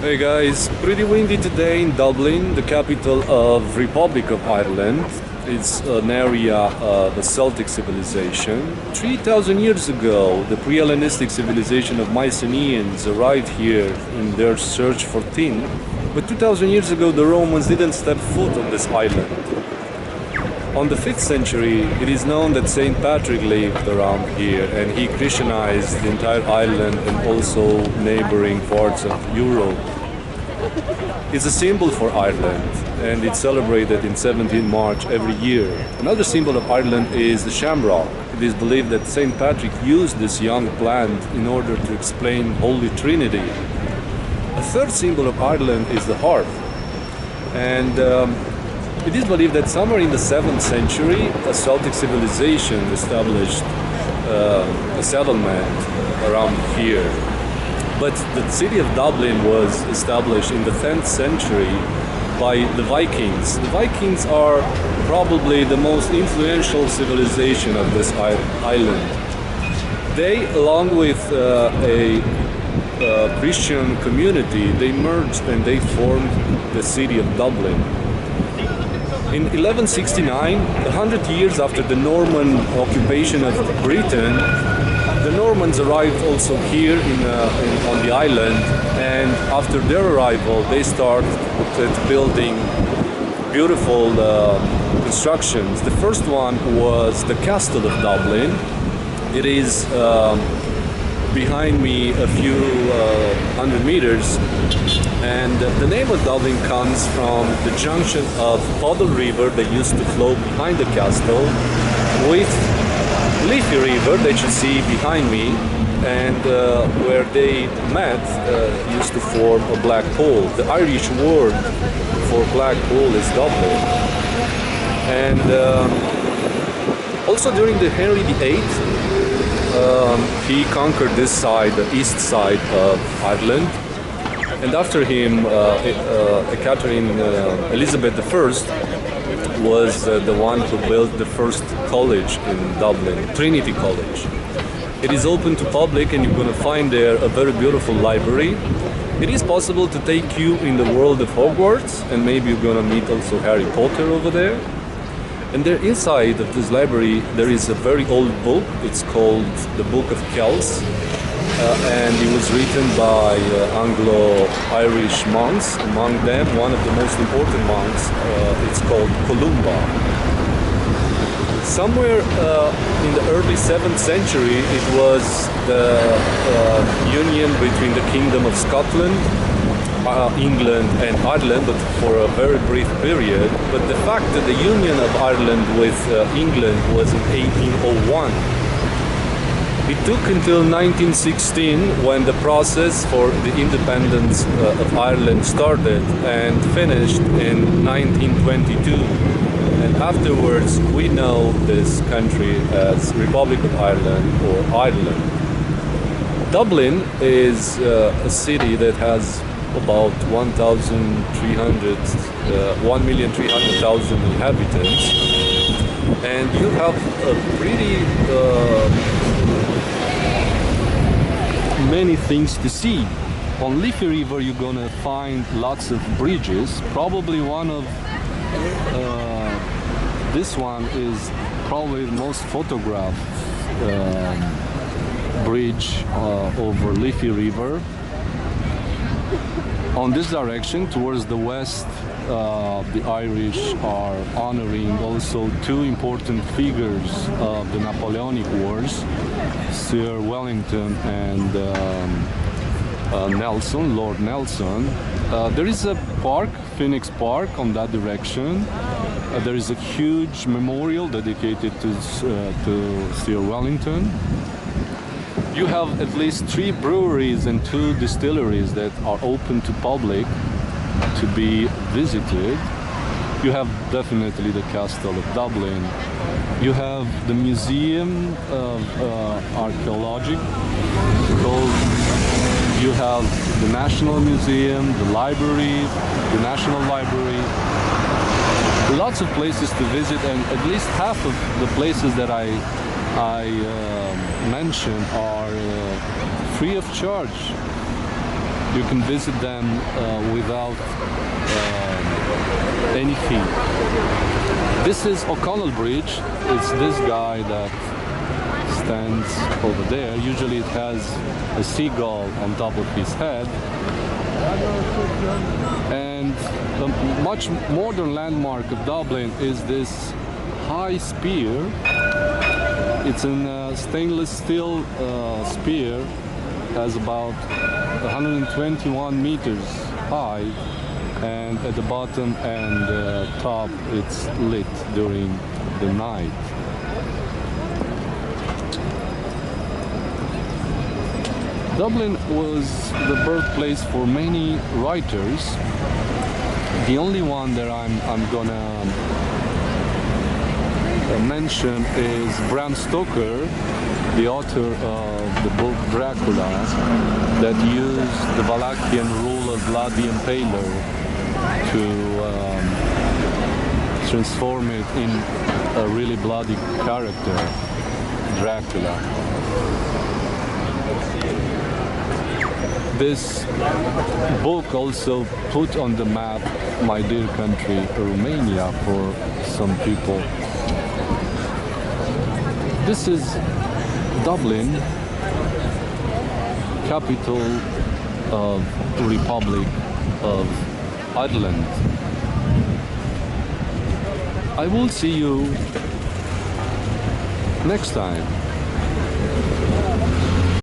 Hey guys, pretty windy today in Dublin, the capital of Republic of Ireland. It's an area of the Celtic civilization. 3,000 years ago, the pre-Hellenistic civilization of Mycenaeans arrived here in their search for tin. But 2,000 years ago, the Romans didn't step foot on this island. On the 5th century, it is known that Saint Patrick lived around here and he Christianized the entire island and also neighboring parts of Europe. It's a symbol for Ireland and it's celebrated in 17 March every year. Another symbol of Ireland is the shamrock. It is believed that Saint Patrick used this young plant in order to explain Holy Trinity. A third symbol of Ireland is the harp. And it is believed that somewhere in the 7th century, a Celtic civilization established a settlement around here. But the city of Dublin was established in the 10th century by the Vikings. The Vikings are probably the most influential civilization of this island. They, along with a Christian community, they merged and they formed the city of Dublin. In 1169, 100 years after the Norman occupation of Britain, the Normans arrived also here on the island, and after their arrival they started building beautiful constructions. The first one was the Castle of Dublin. It is behind me a few hundred meters, and the name of Dublin comes from the junction of Puddle River that used to flow behind the castle with Liffey River that you see behind me, and where they met used to form a black pool. The Irish word for black pool is Dublin. And also during the Henry VIII, he conquered this side, the east side of Ireland, and after him Catherine Elizabeth I was the one who built the first college in Dublin, Trinity College. It is open to public and you're going to find there a very beautiful library. It is possible to take you in the world of Hogwarts, and maybe you're going to meet also Harry Potter over there. And there inside of this library there is a very old book. It's called the Book of Kells, and it was written by Anglo-Irish monks. Among them, one of the most important monks, it's called Columba. Somewhere in the early 7th century, it was the union between the Kingdom of Scotland, England and Ireland, but for a very brief period. But the fact that the union of Ireland with England was in 1801. It took until 1916 when the process for the independence of Ireland started and finished in 1922. And afterwards we know this country as Republic of Ireland or Ireland. Dublin is a city that has about 1,300,000 inhabitants, and you have a pretty many things to see. On Liffey River you're gonna find lots of bridges. Probably one of this one is probably the most photographed bridge over Liffey River. On this direction, towards the west, the Irish are honoring also two important figures of the Napoleonic Wars, Sir Wellington and Nelson, Lord Nelson. There is a park, Phoenix Park, on that direction. There is a huge memorial dedicated to Sir Wellington. You have at least 3 breweries and 2 distilleries that are open to public to be visited. You have definitely the Castle of Dublin. You have the Museum of Archaeological. You have the National Museum, the library, the National Library. Lots of places to visit, and at least half of the places that I mentioned are free of charge. You can visit them without any fee. This is O'Connell Bridge. It's this guy that stands over there. Usually it has a seagull on top of his head. And the much modern landmark of Dublin is this high spear. It's a stainless steel spear, has about 121 meters high, and at the bottom and top it's lit during the night. Dublin was the birthplace for many writers. The only one that I'm gonna mention is Bram Stoker, the author of the book Dracula, that used the Wallachian rule of Vlad the Impaler to transform it in a really bloody character, Dracula. This book also put on the map my dear country, Romania, for some people. This is Dublin, capital of Republic of Ireland. I will see you next time.